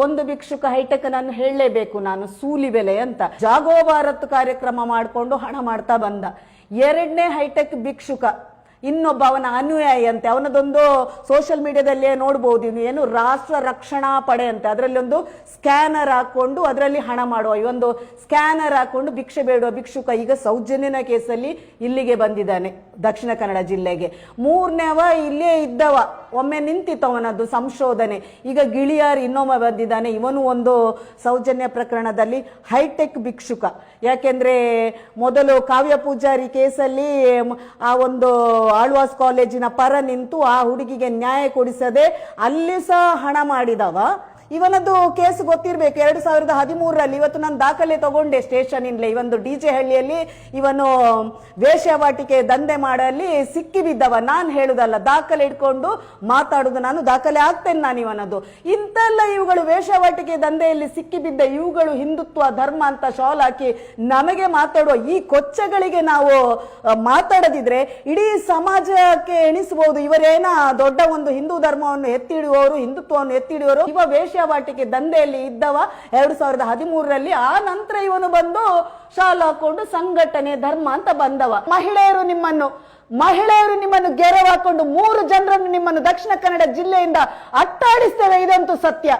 ಒಂದು ಭಿಕ್ಷುಕ ಹೈಟೆಕ್ ನಾನು ಹೇಳಲೇಬೇಕು ನಾನು ಸೂಲಿ ಬೆಲೆ ಅಂತ ಜಾಗೋ ಭಾರತ್ ಕಾರ್ಯಕ್ರಮ ಮಾಡಿಕೊಂಡು ಹಣ ಮಾಡ್ತಾ ಬಂದ. ಎರಡನೇ ಹೈಟೆಕ್ ಭಿಕ್ಷುಕ ಇನ್ನೊಬ್ಬ ಅವನ ಅನುಯಾಯಿ ಅಂತೆ, ಅವನದೊಂದು ಸೋಷಿಯಲ್ ಮೀಡಿಯಾದಲ್ಲಿ ನೋಡ್ಬೋದು, ಏನು ರಾಷ್ಟ್ರ ರಕ್ಷಣಾ ಪಡೆ ಅಂತೆ, ಅದರಲ್ಲಿ ಒಂದು ಸ್ಕ್ಯಾನರ್ ಹಾಕೊಂಡು ಅದರಲ್ಲಿ ಹಣ ಮಾಡುವ, ಇವೊಂದು ಸ್ಕ್ಯಾನರ್ ಹಾಕೊಂಡು ಭಿಕ್ಷೆ ಬೇಡುವ ಭಿಕ್ಷುಕ ಈಗ ಸೌಜನ್ಯನ ಕೇಸಲ್ಲಿ ಇಲ್ಲಿಗೆ ಬಂದಿದ್ದಾನೆ ದಕ್ಷಿಣ ಕನ್ನಡ ಜಿಲ್ಲೆಗೆ. ಮೂರನೇವ ಇಲ್ಲೇ ಇದ್ದವ, ಒಮ್ಮೆ ನಿಂತಿತ್ತು ಅವನದ್ದು ಸಂಶೋಧನೆ, ಈಗ ಗಿಳಿಯಾರ್ ಇನ್ನೊಮ್ಮೆ ಬಂದಿದ್ದಾನೆ, ಇವನು ಒಂದು ಸೌಜನ್ಯ ಪ್ರಕರಣದಲ್ಲಿ ಹೈಟೆಕ್ ಭಿಕ್ಷುಕ. ಯಾಕೆಂದ್ರೆ ಮೊದಲು ಕಾವ್ಯ ಪೂಜಾರಿ ಕೇಸಲ್ಲಿ ಆ ಒಂದು ಆಳ್ವಾಸ್ ಕಾಲೇಜಿನ ಪರ ನಿಂತು ಆ ಹುಡುಗಿಗೆ ನ್ಯಾಯ ಕೊಡಿಸದೆ ಅಲ್ಲಿ ಸಹ ಹಣ ಮಾಡಿದವ. ಇವನದು ಕೇಸ್ ಗೊತ್ತಿರಬೇಕು, 2013ರಲ್ಲಿ. ಇವತ್ತು ನಾನು ದಾಖಲೆ ತಗೊಂಡೆ ಸ್ಟೇಷನ್ ಇಂದಲೇ. ಇವೊಂದು DJ ಹಳ್ಳಿಯಲ್ಲಿ ಇವನು ವೇಶ್ಯಾವಾಟಿಕೆ ದಂಧೆ ಮಾಡಲಿ ಸಿಕ್ಕಿ ಬಿದ್ದವ. ನಾನು ಹೇಳುದಲ್ಲ, ದಾಖಲೆ ಇಟ್ಕೊಂಡು ಮಾತಾಡುದು, ನಾನು ದಾಖಲೆ ಆಗ್ತೇನೆ ನಾನು ಇವನದು. ಇಂತೆಲ್ಲ ಇವುಗಳು ವೇಶ್ಯಾವಾಟಿಕೆ ದಂಧೆಯಲ್ಲಿ ಸಿಕ್ಕಿ ಬಿದ್ದ ಇವುಗಳು ಹಿಂದುತ್ವ ಧರ್ಮ ಅಂತ ಶಾಲ್ ಹಾಕಿ ನಮಗೆ ಮಾತಾಡುವ ಈ ಕೊಚ್ಚಗಳಿಗೆ ನಾವು ಮಾತಾಡದಿದ್ರೆ ಇಡೀ ಸಮಾಜಕ್ಕೆ ಎಣಿಸಬಹುದು ಇವರೇನ ದೊಡ್ಡ ಒಂದು ಹಿಂದೂ ಧರ್ಮವನ್ನು ಎತ್ತಿ ಹಿಡಿಯುವವರು, ಹಿಂದುತ್ವವನ್ನು ಎತ್ತಿ ಹಿಡಿಯುವವರು. ಇವ ವೇಶ್ಯಾವಾಟಿಕೆ ದಂಧೆಯಲ್ಲಿ ಇದ್ದವ 2013ರಲ್ಲಿ. ಆ ನಂತರ ಇವನು ಬಂದು ಶಾಲ್ ಹಾಕೊಂಡು ಸಂಘಟನೆ ಧರ್ಮ ಅಂತ ಬಂದವ. ಮಹಿಳೆಯರು ನಿಮ್ಮನ್ನು ಗೆರವು ಹಾಕೊಂಡು 3 ಜನರನ್ನು ನಿಮ್ಮನ್ನು ದಕ್ಷಿಣ ಕನ್ನಡ ಜಿಲ್ಲೆಯಿಂದ ಅಟ್ಟಾಡಿಸ್ತೇವೆ, ಇದಂತೂ ಸತ್ಯ.